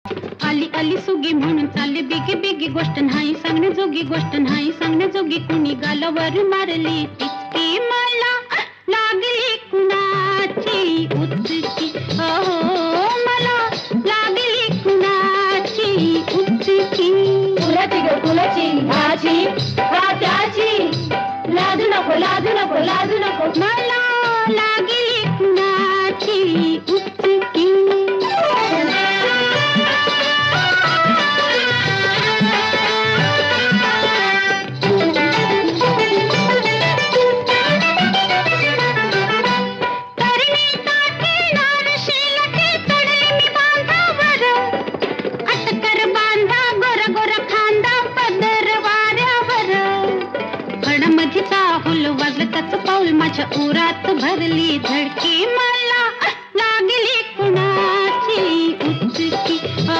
आली आली सुगी म्हणून चालली बिगी बिगी, गोष्ट नाही सांगण्याजोगी, गोष्ट नाही सांगण्याजोगी. कुणी गालावर मारली टिचकी, मला लागली कुणाची उचकी. हो मला लागली कुणाची उचकी. कुणाची ग कुणाची, ह्याची का त्याची? लाजू नको लाजू नको लाजू नको. मला लागली कुणाची उचकी. मध्ये चाहूल वाजलं त्याच पाऊल, माझ्या उरात भरली धडकी.